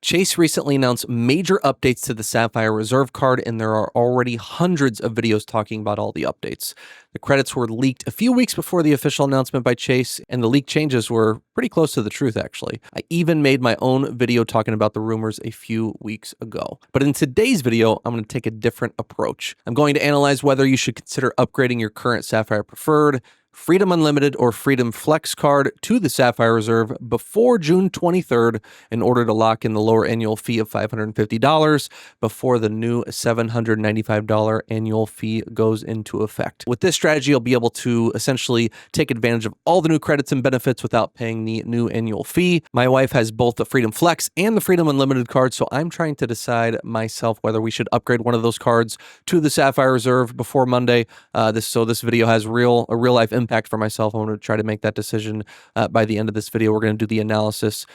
Chase recently announced major updates to the Sapphire Reserve card, and there are already hundreds of videos talking about all the updates. The credits were leaked a few weeks before the official announcement by Chase, and the leaked changes were pretty close to the truth, actually. I even made my own video talking about the rumors a few weeks ago. But in today's video, I'm going to take a different approach. I'm going to analyze whether you should consider upgrading your current Sapphire Preferred, Freedom Unlimited, or Freedom Flex card to the Sapphire Reserve before June 23rd in order to lock in the lower annual fee of $550 before the new $795 annual fee goes into effect. With this strategy, you'll be able to essentially take advantage of all the new credits and benefits without paying the new annual fee. My wife has both the Freedom Flex and the Freedom Unlimited card, so I'm trying to decide myself whether we should upgrade one of those cards to the Sapphire Reserve before Monday. This video has a real life impact for myself. I'm going to try to make that decision by the end of this video. We're going to do the analysis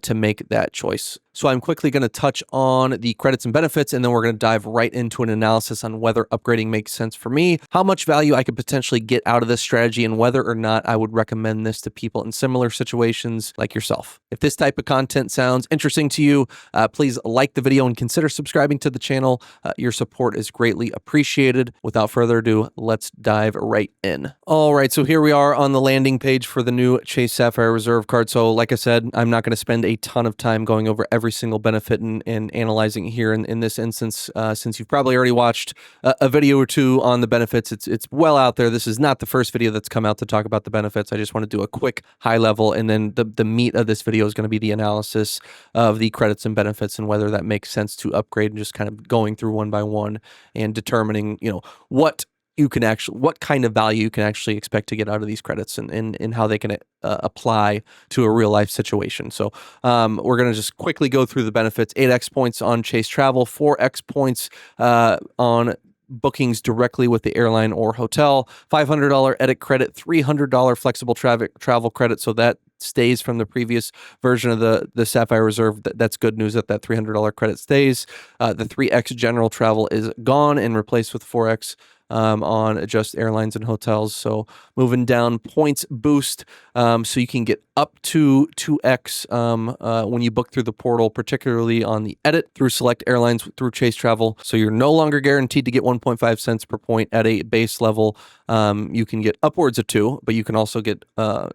to make that choice. So I'm quickly going to touch on the credits and benefits, and then we're going to dive right into an analysis on whether upgrading makes sense for me, how much value I could potentially get out of this strategy, and whether or not I would recommend this to people in similar situations like yourself. If this type of content sounds interesting to you, please like the video and consider subscribing to the channel. Your support is greatly appreciated. Without further ado, let's dive right in. All right, so here we are on the landing page for the new Chase Sapphire Reserve card. So like I said, I'm not going to spend a ton of time going over every single benefit and analyzing here in this instance, since you've probably already watched a video or two on the benefits. It's well out there. This is not the first video that's come out to talk about the benefits. I just want to do a quick high level, and then the meat of this video is going to be the analysis of the credits and benefits and whether that makes sense to upgrade, and just kind of going through one by one and determining, what kind of value you can actually expect to get out of these credits, and how they can apply to a real life situation. So we're going to just quickly go through the benefits. 8x points on Chase Travel, 4x points on bookings directly with the airline or hotel, $500 edit credit, $300 flexible travel credit. So that stays from the previous version of the Sapphire Reserve. That's good news that $300 credit stays. The 3x general travel is gone and replaced with 4x on just airlines and hotels. So moving down, points boost, so you can get up to 2x when you book through the portal, particularly on the edit through select airlines through Chase Travel. So you're no longer guaranteed to get 1.5 cents per point at a base level. You can get upwards of 2, but you can also get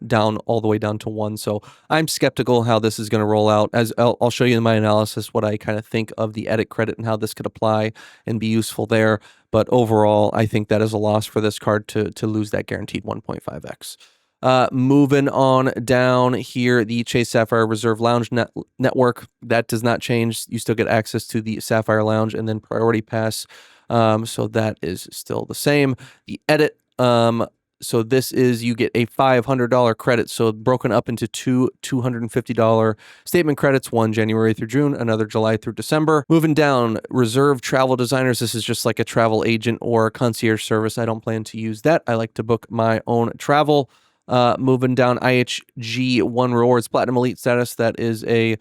down all the way down to 1. So I'm skeptical how this is going to roll out. As I'll show you in my analysis what I kind of think of the edit credit and how this could apply and be useful there. But overall, I think that is a loss for this card to lose that guaranteed 1.5x. Moving on down here, the Chase Sapphire Reserve Lounge network, that does not change. You still get access to the Sapphire Lounge and then Priority Pass. So that is still the same. The edit, so this is, you get a $500 credit, so broken up into two $250 statement credits, one January through June, another July through December. Moving down, Reserve Travel Designers. This is just like a travel agent or a concierge service. I don't plan to use that. I like to book my own travel. Moving down, IHG One Rewards Platinum Elite status. That is a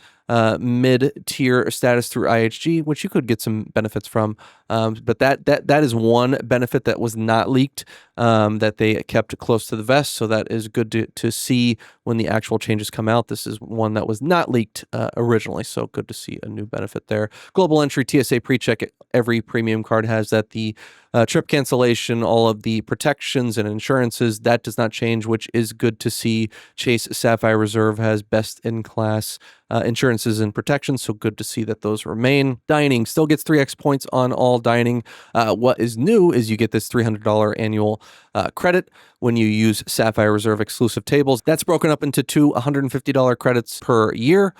mid-tier status through IHG, which you could get some benefits from. But that is one benefit that was not leaked, that they kept close to the vest. So that is good to see when the actual changes come out. This is one that was not leaked originally. So good to see a new benefit there. Global Entry TSA PreCheck. Every premium card has that. The trip cancellation, all of the protections and insurances, that does not change, which is good to see. Chase Sapphire Reserve has best-in-class insurances and protections, so good to see that those remain. Dining still gets 3x points on all dining. What is new is you get this $300 annual credit when you use Sapphire Reserve exclusive tables. That's broken up into two $150 credits per year.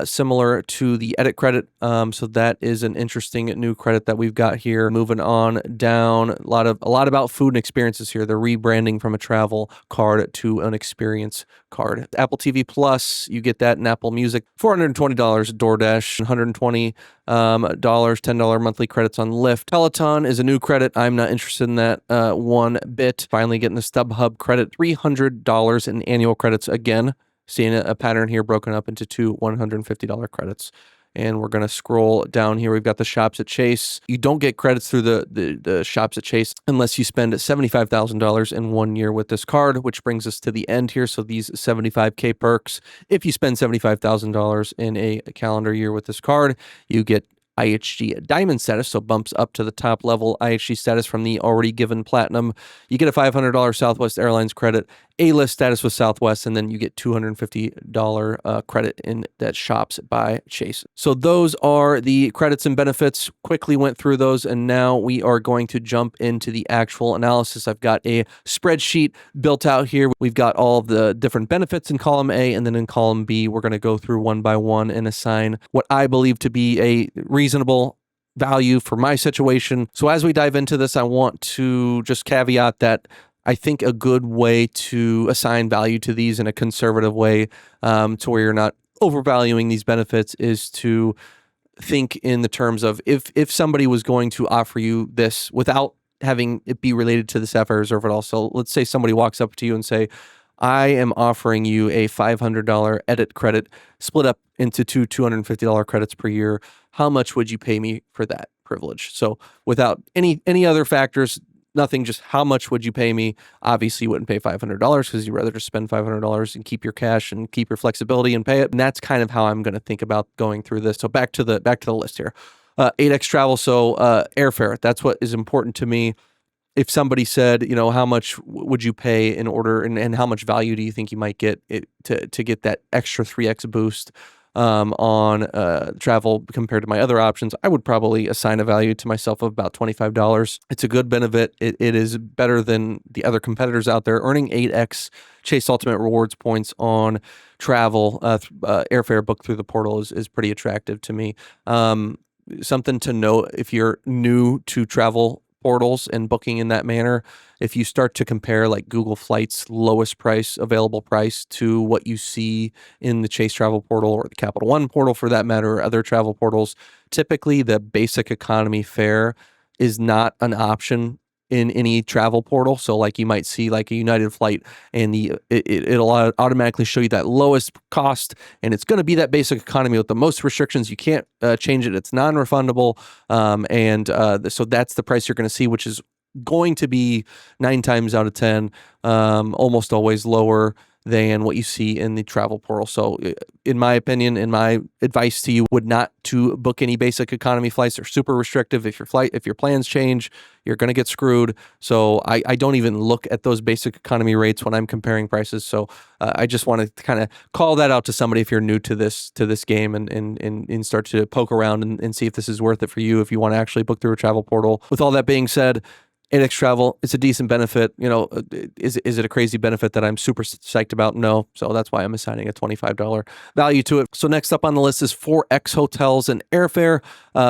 Similar to the edit credit. So that is an interesting new credit that we've got here. Moving on down, a lot about food and experiences here. They're rebranding from a travel card to an experience card. Apple TV Plus, you get that in Apple Music. $420 DoorDash, $120 $10 monthly credits on Lyft. Peloton is a new credit. I'm not interested in that one bit. Finally getting the StubHub credit, $300 in annual credits again. Seeing a pattern here broken up into two $150 credits. and we're going to scroll down here. We've got the shops at Chase. You don't get credits through the shops at Chase unless you spend $75,000 in 1 year with this card, which brings us to the end here. So these 75K perks, if you spend $75,000 in a calendar year with this card, you get IHG Diamond status, so bumps up to the top level IHG status from the already given Platinum. You get a $500 Southwest Airlines credit, A-list status with Southwest, and then you get $250 credit in that shops by Chase. So those are the credits and benefits. Quickly went through those, and now we are going to jump into the actual analysis. I've got a spreadsheet built out here. We've got all of the different benefits in column A, and then in column B, we're going to go through one by one and assign what I believe to be a reasonable value for my situation. So as we dive into this, I want to just caveat that I think a good way to assign value to these in a conservative way, to where you're not overvaluing these benefits, is to think in the terms of if somebody was going to offer you this without having it be related to the Sapphire Reserve at all. So let's say somebody walks up to you and say, I am offering you a $500 edit credit split up into two $250 credits per year. How much would you pay me for that privilege? So without any other factors, nothing, just how much would you pay me? Obviously, you wouldn't pay $500 because you'd rather just spend $500 and keep your cash and keep your flexibility and pay it. And that's kind of how I'm going to think about going through this. So back to the list here. 8X travel. So airfare, that's what is important to me. If somebody said, how much would you pay in order, and how much value do you think you might get to get that extra 3X boost on travel compared to my other options, I would probably assign a value to myself of about $25. It's a good benefit. It is better than the other competitors out there. Earning 8X Chase Ultimate Rewards points on travel, airfare booked through the portal is pretty attractive to me. Something to note, if you're new to travel portals and booking in that manner, if you start to compare like Google Flights lowest price, available price, to what you see in the Chase travel portal or the Capital One portal for that matter, or other travel portals, typically the basic economy fare is not an option in any travel portal. So like you might see like a United flight and it'll automatically show you that lowest cost, and it's going to be that basic economy with the most restrictions. You can't change it. It's non-refundable. So that's the price you're going to see, which is going to be 9 times out of 10, almost always lower than what you see in the travel portal. So in my opinion, and my advice to you would not to book any basic economy flights. They're super restrictive. If your plans change, you're going to get screwed. So I don't even look at those basic economy rates when I'm comparing prices. So I just want to kind of call that out to somebody if you're new to this game, and start to poke around and see if this is worth it for you, if you want to actually book through a travel portal. With all that being said, 8X travel, it's a decent benefit. Is it a crazy benefit that I'm super psyched about? No. So that's why I'm assigning a $25 value to it. So next up on the list is 4X hotels and airfare.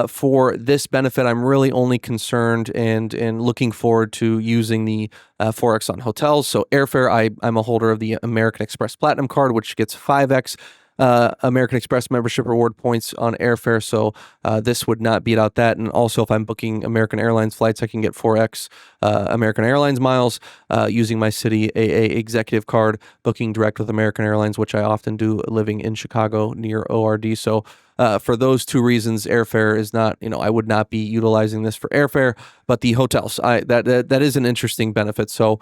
For this benefit, I'm really only concerned and looking forward to using the 4X on hotels. So airfare, I'm a holder of the American Express Platinum card, which gets 5X American Express membership reward points on airfare. So this would not beat out that. And also, if I'm booking American Airlines flights, I can get 4X American Airlines miles using my City AA executive card, booking direct with American Airlines, which I often do living in Chicago near ORD. So for those two reasons, airfare is not, I would not be utilizing this for airfare, but the hotels, that is an interesting benefit. So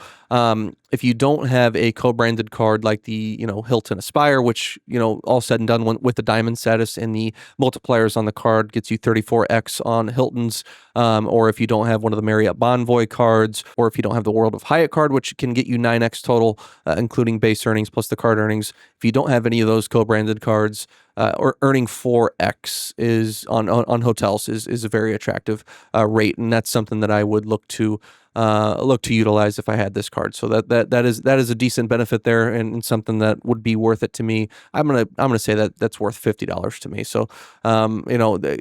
if you don't have a co-branded card like the, Hilton Aspire, which, all said and done with the diamond status and the multipliers on the card gets you 34X on Hilton's, or if you don't have one of the Marriott Bonvoy cards, or if you don't have the World of Hyatt card, which can get you 9X total, including base earnings plus the card earnings. If you don't have any of those co-branded cards, or earning 4X is on hotels is a very attractive rate, and that's something that I would look to utilize if I had this card. So that is a decent benefit there, and something that would be worth it to me. I'm gonna say that's worth $50 to me. So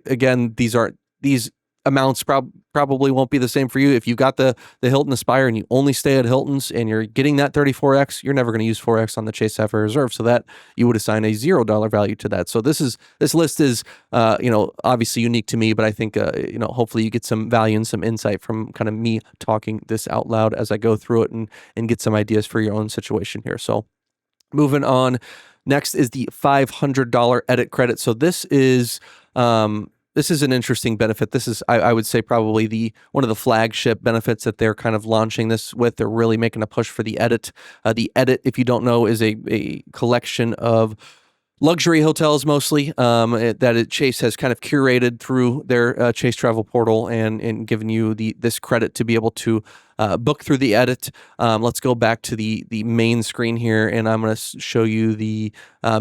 again, these amounts probably won't be the same for you. If you got the Hilton Aspire and you only stay at Hilton's and you're getting that 34X, you're never going to use 4X on the Chase Sapphire Reserve. So that you would assign a $0 value to that. So this list is, obviously unique to me, but I think, hopefully you get some value and some insight from kind of me talking this out loud as I go through it and get some ideas for your own situation here. So moving on. Next is the $500 edit credit. So this is This is an interesting benefit. This is, I would say, probably one of the flagship benefits that they're kind of launching this with. They're really making a push for the Edit. The Edit, if you don't know, is a collection of luxury hotels mostly that Chase has kind of curated through their Chase travel portal and given you this credit to be able to book through the Edit. Let's go back to the main screen here, and I'm going to show you the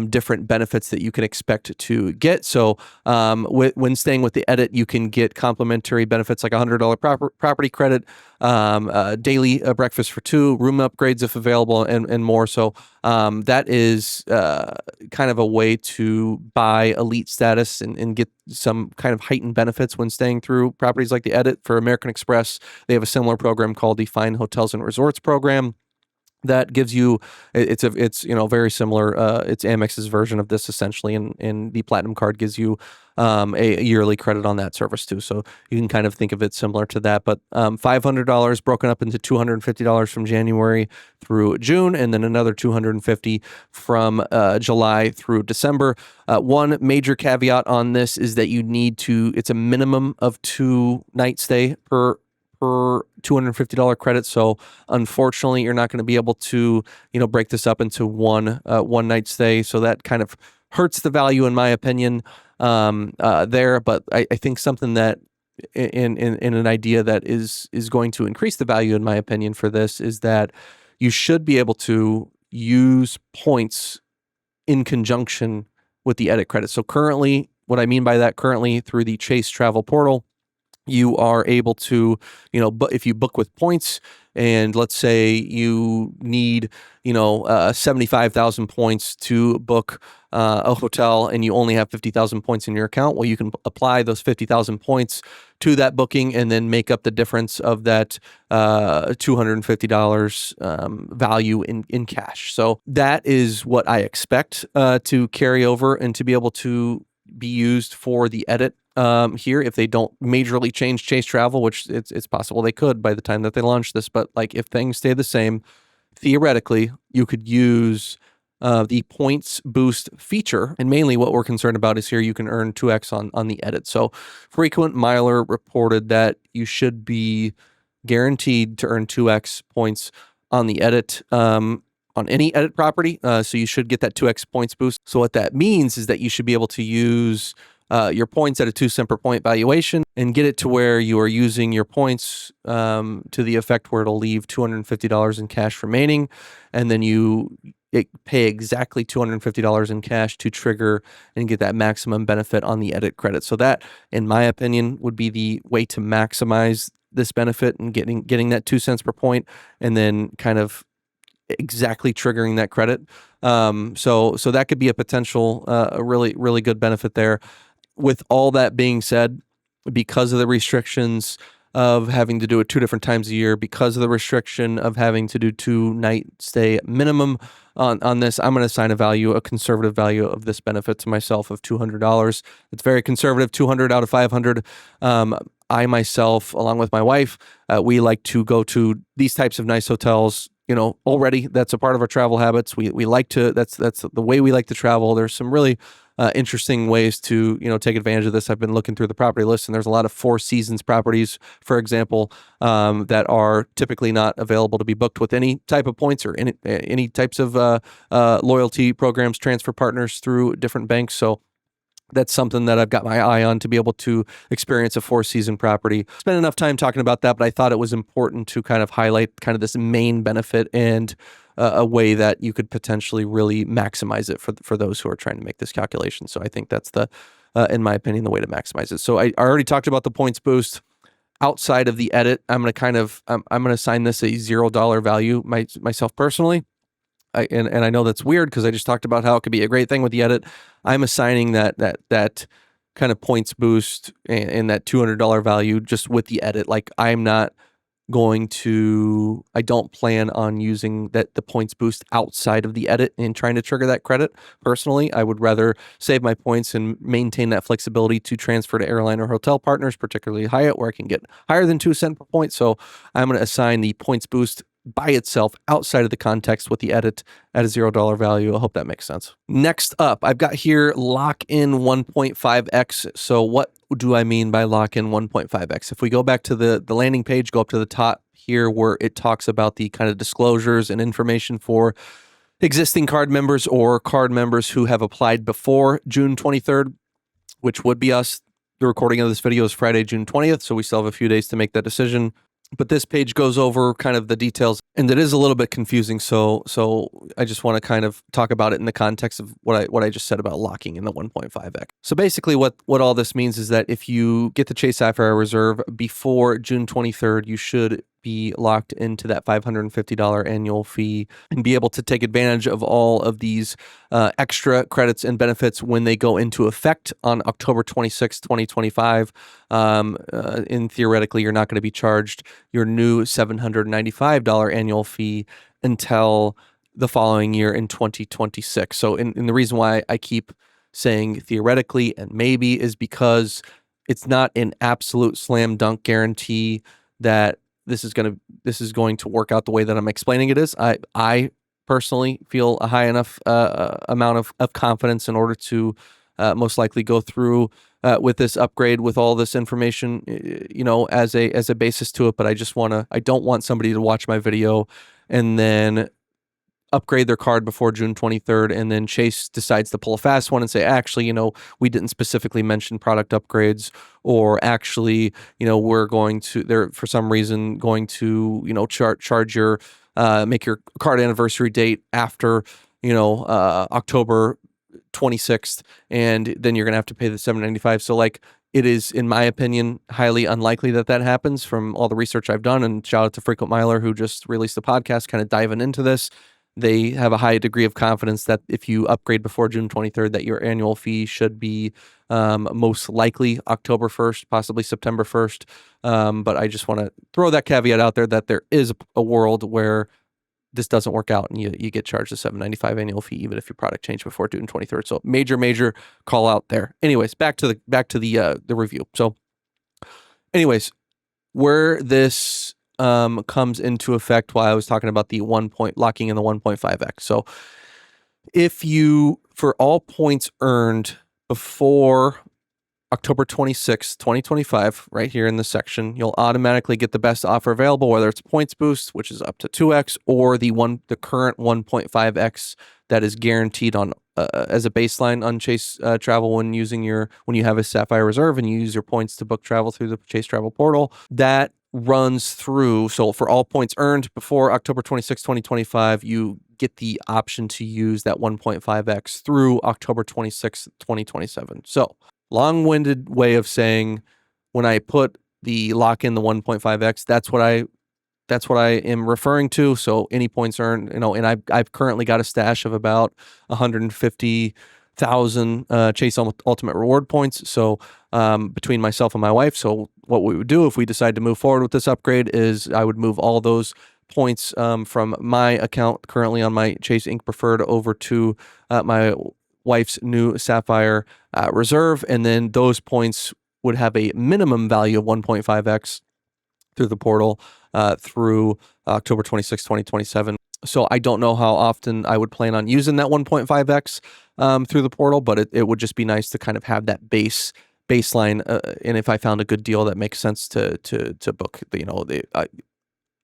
different benefits that you can expect to get. So when staying with the Edit, you can get complimentary benefits like $100 property credit, daily breakfast for two, room upgrades if available, and more. So that is kind of a way to buy elite status and get some kind of heightened benefits when staying through properties like the Edit. For American Express, they have a similar program called the Fine Hotels and Resorts program that gives you, it's very similar. It's Amex's version of this essentially, and the Platinum card gives you a yearly credit on that service too. So you can kind of think of it similar to that, but $500 broken up into $250 from January through June, and then another $250 from July through December. One major caveat on this is that it's a minimum of 2-night stay per $250 credit. So unfortunately, you're not going to be able to, break this up into one night stay. So that kind of hurts the value, in my opinion, there. But I think something that in an idea that is going to increase the value, in my opinion, for this is that you should be able to use points in conjunction with the Edit credit. So currently, what I mean by that, through the Chase travel portal, you are able to, if you book with points, and let's say you need, 75,000 points to book a hotel, and you only have 50,000 points in your account, well, you can apply those 50,000 points to that booking and then make up the difference of that $250 value in cash. So that is what I expect to carry over and to be able to be used for the Edit here, if they don't majorly change Chase Travel, which it's possible they could by the time that they launch this. But like, if things stay the same, theoretically, you could use the points boost feature. And mainly what we're concerned about is here you can earn 2x on the Edit. So Frequent Miler reported that you should be guaranteed to earn 2x points on the Edit. On any Edit property. So you should get that 2x points boost. So what that means is that you should be able to use your points at a 2 cent per point valuation and get it to where you are using your points to the effect where it'll leave $250 in cash remaining. And then you pay exactly $250 in cash to trigger and get that maximum benefit on the Edit credit. So that, in my opinion, would be the way to maximize this benefit and getting that 2 cents per point, and then kind of exactly triggering that credit. So that could be a potential, a really, really good benefit there. With all that being said, because of the restrictions of having to do it 2 different times a year, because of the restriction of having to do 2-night stay minimum on this, I'm going to assign a conservative value of this benefit to myself of $200. It's very conservative, 200 out of 500. I myself, along with my wife, we like to go to these types of nice hotels. Already that's a part of our travel habits. We like to, that's the way we like to travel. There's some really interesting ways to, take advantage of this. I've been looking through the property list, and there's a lot of Four Seasons properties, for example, that are typically not available to be booked with any type of points or any types of loyalty programs, transfer partners through different banks. So that's something that I've got my eye on, to be able to experience a Four-Season property. Spent enough time talking about that, but I thought it was important to kind of highlight kind of this main benefit and a way that you could potentially really maximize it for those who are trying to make this calculation. So I think that's in my opinion, the way to maximize it. So I already talked about the points boost. Outside of the Edit, I'm going to assign this a $0 value myself personally. And I know that's weird because I just talked about how it could be a great thing with the Edit. I'm assigning that kind of points boost and that $200 value just with the Edit. Like, I don't plan on using the points boost outside of the Edit and trying to trigger that credit. Personally, I would rather save my points and maintain that flexibility to transfer to airline or hotel partners, particularly Hyatt, where I can get higher than 2 cents per point. So I'm going to assign the points boost by itself outside of the context with the edit at a $0 value. I hope that makes sense. Next up, I've got here lock in 1.5x. So what do I mean by lock in 1.5x? If we go back to the landing page, go up to the top here where it talks about the kind of disclosures and information for existing card members or card members who have applied before June 23rd, which would be us. The recording of this video is Friday, June 20th, so we still have a few days to make that decision. But this page goes over kind of the details, and it is a little bit confusing. So I just want to kind of talk about it in the context of what I just said about locking in the 1.5x. So basically, what all this means is that if you get the Chase Sapphire Reserve before June 23rd, you should be locked into that $550 annual fee and be able to take advantage of all of these extra credits and benefits when they go into effect on October 26, 2025. And theoretically, you're not going to be charged your new $795 annual fee until the following year in 2026. So, and the reason why I keep saying theoretically and maybe is because it's not an absolute slam dunk guarantee that this is going to work out the way that I'm explaining it is. I personally feel a high enough amount of confidence in order to most likely go through with this upgrade with all this information, as a basis to it. But I don't want somebody to watch my video and then upgrade their card before June 23rd, and then Chase decides to pull a fast one and say, actually, we didn't specifically mention product upgrades, or actually, we're going to, they're for some reason going to, charge your, make your card anniversary date after, October 26th, and then you're going to have to pay the $795. So it is, in my opinion, highly unlikely that happens from all the research I've done. And shout out to Frequent Miler, who just released the podcast kind of diving into this. They have a high degree of confidence that if you upgrade before June 23rd, that your annual fee should be most likely October 1st, possibly September 1st. But I just want to throw that caveat out there that there is a world where this doesn't work out and you get charged a $795 annual fee even if your product changed before June 23rd. So major call out there. Anyways, back to the review. So anyways, where this comes into effect while I was talking about the locking in the 1.5x. So if you, for all points earned before October 26, 2025, right here in this section, you'll automatically get the best offer available, whether it's points boost, which is up to 2x, or the current 1.5x that is guaranteed on as a baseline on Chase Travel when you have a Sapphire Reserve and you use your points to book travel through the Chase Travel portal. That runs through, so for all points earned before October 26, 2025, you get the option to use that 1.5x through October 26, 2027. So long-winded way of saying, when I put the lock in the 1.5x, that's what I am referring to. So any points earned, and I've currently got a stash of about 150,000 Chase Ultimate Reward points. So between myself and my wife. So what we would do if we decide to move forward with this upgrade is I would move all those points from my account currently on my Chase Inc. Preferred over to my wife's new Sapphire Reserve, and then those points would have a minimum value of 1.5x through the portal through October 26, 2027. So I don't know how often I would plan on using that 1.5x through the portal, but it would just be nice to kind of have that baseline. And if I found a good deal that makes sense to book,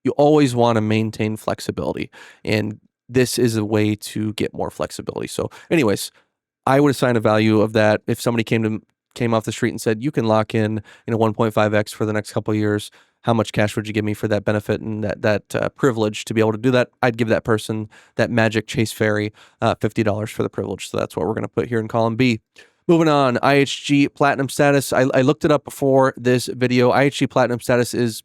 you always want to maintain flexibility, and this is a way to get more flexibility. So anyways, I would assign a value of that. If somebody came off the street and said, you can lock in 1.5x for the next couple of years, how much cash would you give me for that benefit and that privilege to be able to do that? I'd give that person, that magic Chase Fairy, $50 for the privilege. So that's what we're going to put here in column B. Moving on, IHG Platinum status. I looked it up before this video. IHG Platinum status is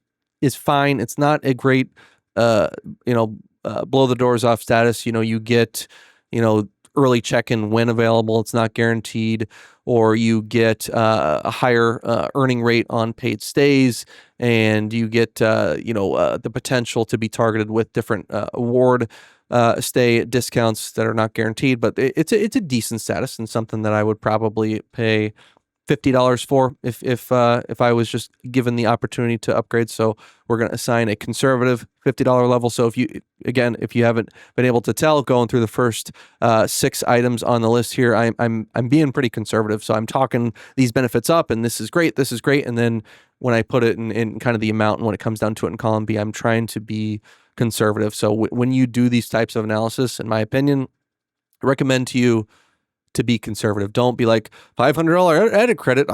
fine. It's not a great, blow the doors off status. You get, early check-in when available. It's not guaranteed, or you get a higher earning rate on paid stays, and you get the potential to be targeted with different award stay discounts that are not guaranteed. But it's a decent status and something that I would probably pay $50 for if I was just given the opportunity to upgrade. So we're going to assign a conservative $50 level. So if you haven't been able to tell going through the first 6 items on the list here, I'm being pretty conservative. So I'm talking these benefits up, and this is great, and then when I put it in kind of the amount, and when it comes down to it in column B, I'm trying to be conservative. So when you do these types of analysis, in my opinion, I recommend to you to be conservative. Don't be like $500 added credit.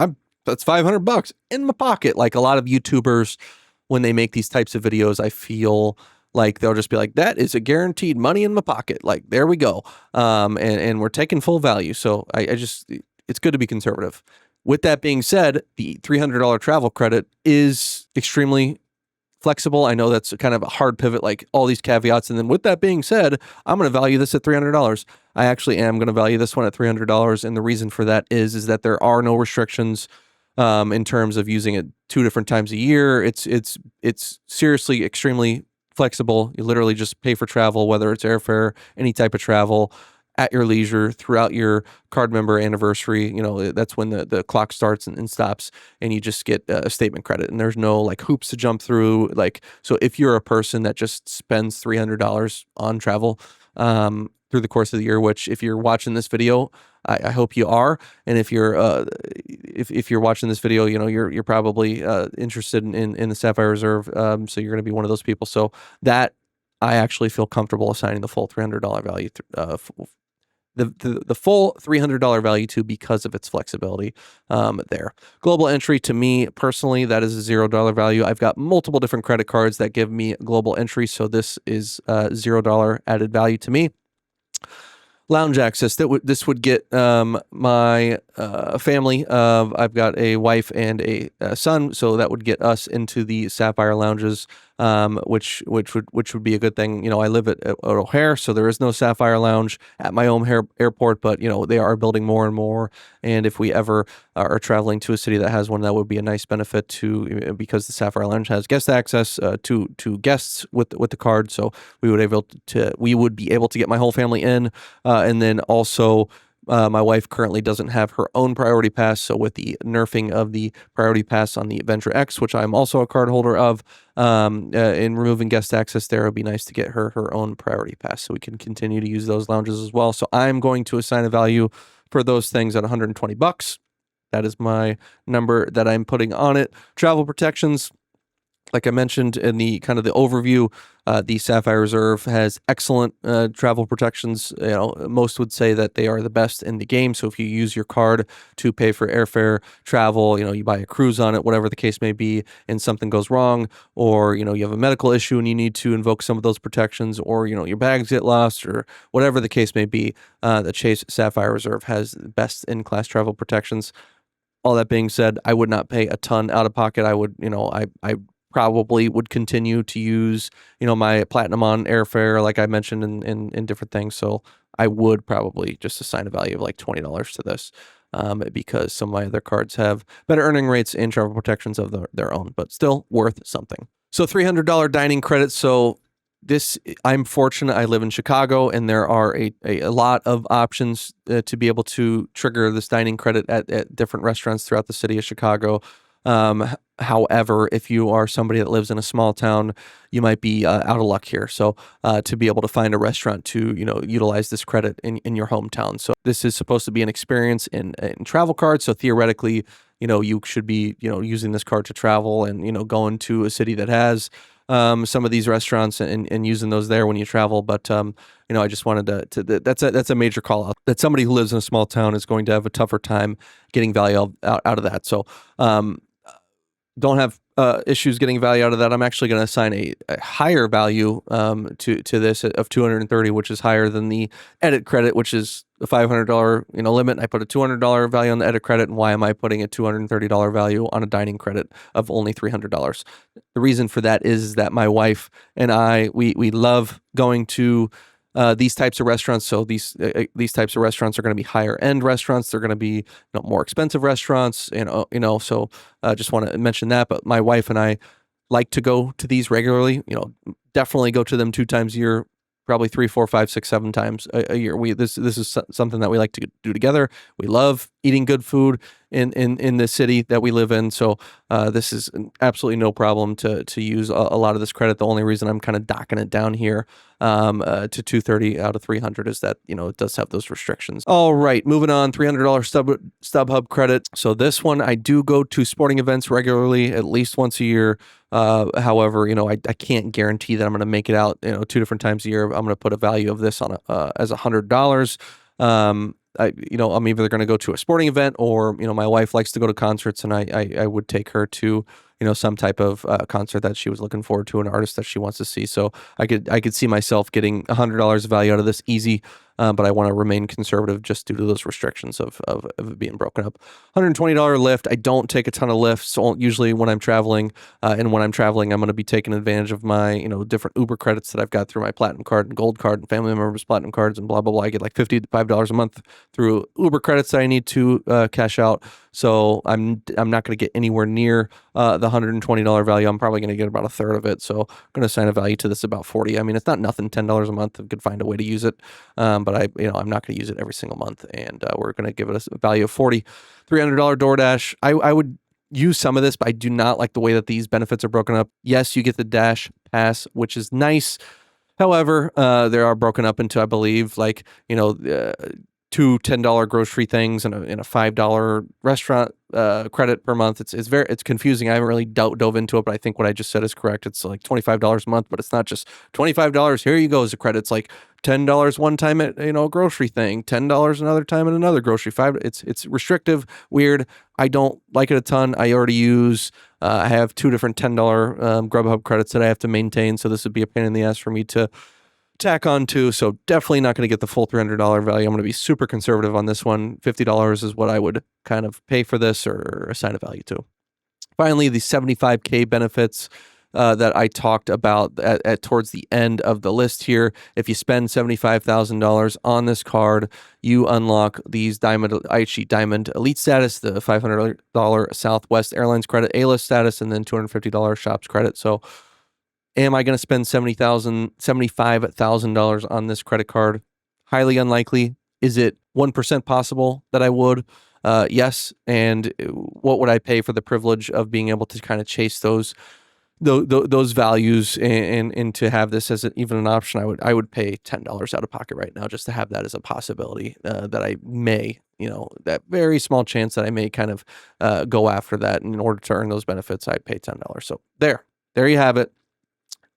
That's $500 in my pocket. Like a lot of YouTubers, when they make these types of videos, I feel like they'll just be like, that is a guaranteed money in my pocket. Like, there we go. And we're taking full value. So it's good to be conservative. With that being said, the $300 travel credit is extremely flexible. I know that's kind of a hard pivot, like all these caveats. And then with that being said, I'm going to value this at $300. I actually am going to value this one at $300. And the reason for that is that there are no restrictions in terms of using it 2 different times a year. It's seriously extremely flexible. You literally just pay for travel, whether it's airfare, any type of travel, at your leisure throughout your card member anniversary. That's when the clock starts and stops, and you just get a statement credit, and there's no like hoops to jump through. So if you're a person that just spends $300 on travel through the course of the year, which if you're watching this video, I hope you are, and if you're if you're watching this video, you're probably interested in the Sapphire Reserve, so you're going to be one of those people. So that I actually feel comfortable assigning the full $300 value the full $300 value to, because of its flexibility there. Global entry, to me personally, that is a $0 value. I've got multiple different credit cards that give me global entry, so this is $0 added value to me. Lounge access, this would get my family. I've got a wife and a son, so that would get us into the Sapphire lounges, which would be a good thing. I live at O'Hare, so there is no Sapphire lounge at my home airport, but they are building more and more. And if we ever are traveling to a city that has one, that would be a nice benefit because the Sapphire lounge has guest access to guests with the card. So we would be able to get my whole family in. And then also, my wife currently doesn't have her own priority pass. So with the nerfing of the priority pass on the Venture X, which I'm also a card holder of, in removing guest access there, it would be nice to get her own priority pass so we can continue to use those lounges as well. So I'm going to assign a value for those things at $120. That is my number that I'm putting on it. Travel protections, like I mentioned in the kind of the overview, the Sapphire Reserve has excellent travel protections. Most would say that they are the best in the game. So if you use your card to pay for airfare, travel, you buy a cruise on it, whatever the case may be, and something goes wrong, or you have a medical issue and you need to invoke some of those protections, or your bags get lost, or whatever the case may be, the Chase Sapphire Reserve has best in class travel protections. All that being said, I would not pay a ton out of pocket. I would, I probably would continue to use, my platinum on airfare, like I mentioned in different things. So I would probably just assign a value of like $20 to this, because some of my other cards have better earning rates and travel protections of their own, but still worth something. So $300 dining credits. So I'm fortunate. I live in Chicago, and there are a lot of options to be able to trigger this dining credit at different restaurants throughout the city of Chicago. However, if you are somebody that lives in a small town, you might be out of luck here. So to be able to find a restaurant to utilize this credit in your hometown. So this is supposed to be an experience in travel cards. So theoretically, you should be using this card to travel and going to a city that has some of these restaurants and using those there when you travel. But I just wanted to that's a major call out, that somebody who lives in a small town is going to have a tougher time getting value out of that. So don't have issues getting value out of that. I'm actually going to assign a higher value to this of $230, which is higher than the edit credit, which is a $500 limit. I put a $200 value on the edit credit, and why am I putting a $230 value on a dining credit of only $300? The reason for that is that my wife and I we love going to these types of restaurants. So these types of restaurants are going to be higher end restaurants. They're going to be more expensive restaurants. So just want to mention that. But my wife and I like to go to these regularly. Definitely go to them 2 times a year. Probably 3, 4, 5, 6, 7 times a year. This is something that we like to do together. We love eating good food. in the city that we live in. So this is absolutely no problem to use a lot of this credit. The only reason I'm kind of docking it down here to 230 out of 300 is that, you know, it does have those restrictions. All right, moving on, $300 StubHub credit. So this one, I do go to sporting events regularly, at least once a year. However, you know, I can't guarantee that I'm going to make it out, you know, 2 different times a year. I'm going to put a value of this on as $100. You know, I'm either going to go to a sporting event, or, you know, my wife likes to go to concerts, and I would take her to, you know, some type of concert that she was looking forward to, an artist that she wants to see. So I could see myself getting $100 of value out of this easy. But I want to remain conservative just due to those restrictions of it being broken up. $120 lift. I don't take a ton of lifts, so usually when I'm traveling. And when I'm traveling, I'm going to be taking advantage of my, you know, different Uber credits that I've got through my Platinum card and Gold card and family members' Platinum cards and blah, blah, blah. I get like $55 a month through Uber credits that I need to cash out. So I'm not going to get anywhere near the $120 value. I'm probably going to get about a third of it. So I'm going to assign a value to this about 40. I mean, it's not nothing, $10 a month. I could find a way to use it. But I'm not going to use it every single month, and we're going to give it a value of 40. $300 DoorDash. I would use some of this, but I do not like the way that these benefits are broken up. Yes, you get the Dash Pass, which is nice. However, they are broken up into, I believe, like, you know, 2 $10 grocery things and a $5 restaurant credit per month. It's confusing. I haven't really dove into it, but I think what I just said is correct. It's like $25 a month, but it's not just $25. Here you go as a credit. It's like $10 one time at, you know, a grocery thing, $10 another time at another grocery. It's restrictive, weird. I don't like it a ton. I already use. I have 2 different $10 Grubhub credits that I have to maintain, so this would be a pain in the ass for me to tack on to. So definitely not going to get the full $300 value. I'm going to be super conservative on this one. $50 is what I would kind of pay for this or assign a value to. Finally, the 75K benefits that I talked about at towards the end of the list here. If you spend $75,000 on this card, you unlock these IHG Diamond Elite status, the $500 Southwest Airlines credit, A-list status, and then $250 shops credit. So am I going to spend $75,000 on this credit card? Highly unlikely. Is it 1% possible that I would? Yes. And what would I pay for the privilege of being able to kind of chase those values and to have this as even an option? I would pay $10 out of pocket right now just to have that as a possibility that I may, you know, that very small chance that I may kind of go after that. And in order to earn those benefits, I'd pay $10. So there you have it.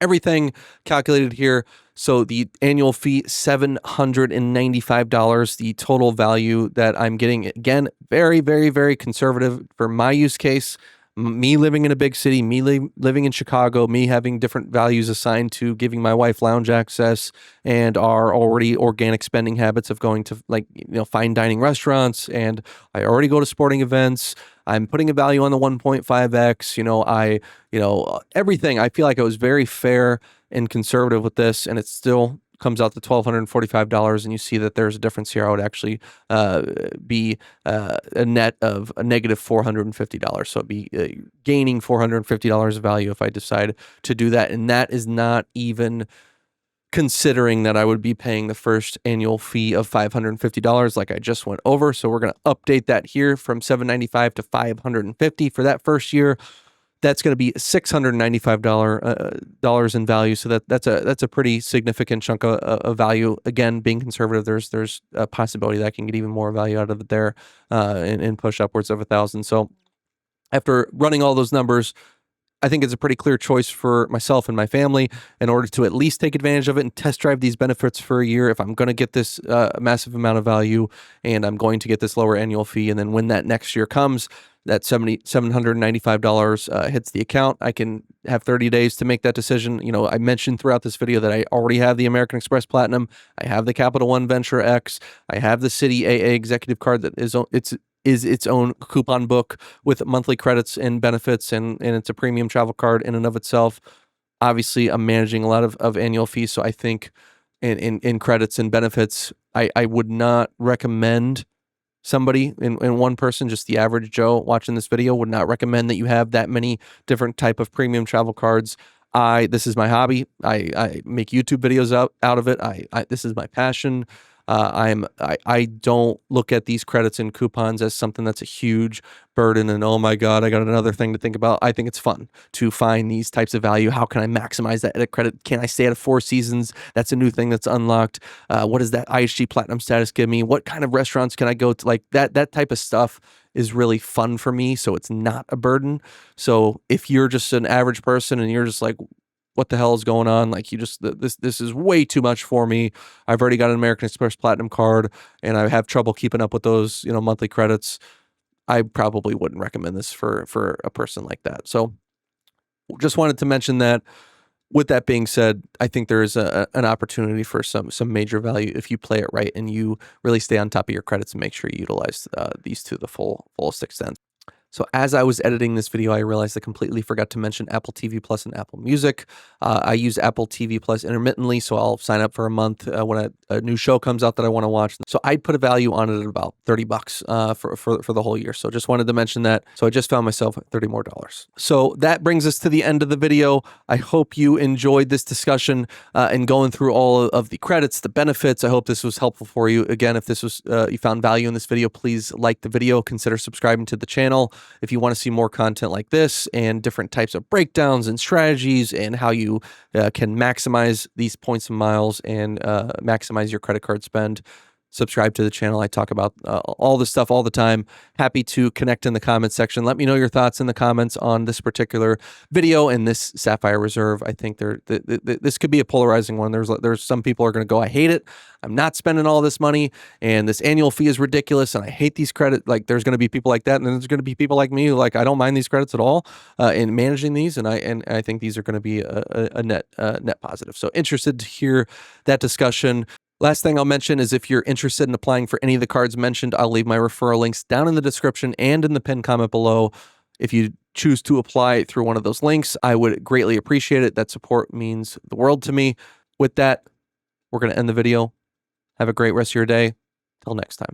Everything calculated here. So the annual fee, $795. The total value that I'm getting, again, very, very, very conservative for my use case. Me living in a big city, me living in Chicago, me having different values assigned to giving my wife lounge access, and our already organic spending habits of going to, like, you know, fine dining restaurants, and I already go to sporting events. I'm putting a value on the 1.5x, everything. I feel like I was very fair and conservative with this, and it still comes out to $1,245, and you see that there's a difference here. I would actually be a net of a negative $450. So it'd be gaining $450 of value if I decide to do that. And that is not even considering that I would be paying the first annual fee of $550 like I just went over. So we're going to update that here from $795 to $550 for that first year. That's going to be $695 in value. So that's a pretty significant chunk of value. Again, being conservative, there's a possibility that I can get even more value out of it there and push upwards of 1,000. So after running all those numbers, I think it's a pretty clear choice for myself and my family in order to at least take advantage of it and test drive these benefits for a year. If I'm going to get this massive amount of value and I'm going to get this lower annual fee, and then when that next year comes, that $795 hits the account, I can have 30 days to make that decision. You know, I mentioned throughout this video that I already have the American Express Platinum. I have the Capital One Venture X. I have the Citi AA Executive Card that is its own coupon book with monthly credits and benefits, and it's a premium travel card in and of itself. Obviously, I'm managing a lot of annual fees, so I think in credits and benefits, I would not recommend somebody in one person, just the average Joe watching this video, would not recommend that you have that many different type of premium travel cards. This is my hobby. I make YouTube videos out of it. This is my passion. I don't look at these credits and coupons as something that's a huge burden and, oh my God, I got another thing to think about. I think it's fun to find these types of value. How can I maximize that edit credit? Can I stay at 4 seasons? That's a new thing that's unlocked. What does that IHG Platinum status give me? What kind of restaurants can I go to? Like that type of stuff is really fun for me. So it's not a burden. So if you're just an average person and you're just like, what the hell is going on? Like, you just, this is way too much for me. I've already got an American Express Platinum card and I have trouble keeping up with those, monthly credits. I probably wouldn't recommend this for a person like that. So just wanted to mention that. With that being said, I think there is an opportunity for some major value if you play it right and you really stay on top of your credits and make sure you utilize these to the fullest extent. So as I was editing this video, I realized I completely forgot to mention Apple TV Plus and Apple Music. I use Apple TV Plus intermittently, so I'll sign up for a month when a new show comes out that I want to watch. So I'd put a value on it at about $30 for the whole year. So just wanted to mention that. So I just found myself $30 more. So that brings us to the end of the video. I hope you enjoyed this discussion and going through all of the credits, the benefits. I hope this was helpful for you. Again, if this was you found value in this video, please like the video, consider subscribing to the channel. If you want to see more content like this and different types of breakdowns and strategies and how you can maximize these points and miles and maximize your credit card spend, subscribe to the channel. I talk about all this stuff all the time. Happy to connect in the comments section. Let me know your thoughts in the comments on this particular video and this Sapphire Reserve. I think this could be a polarizing one. There's some people are going to go, I hate it. I'm not spending all this money and this annual fee is ridiculous and I hate these credits. Like, there's going to be people like that, and then there's going to be people like me who, like, I don't mind these credits at all in managing these, and I think these are going to be a net positive. So interested to hear that discussion. Last thing I'll mention is if you're interested in applying for any of the cards mentioned, I'll leave my referral links down in the description and in the pinned comment below. If you choose to apply through one of those links, I would greatly appreciate it. That support means the world to me. With that, we're going to end the video. Have a great rest of your day. Till next time.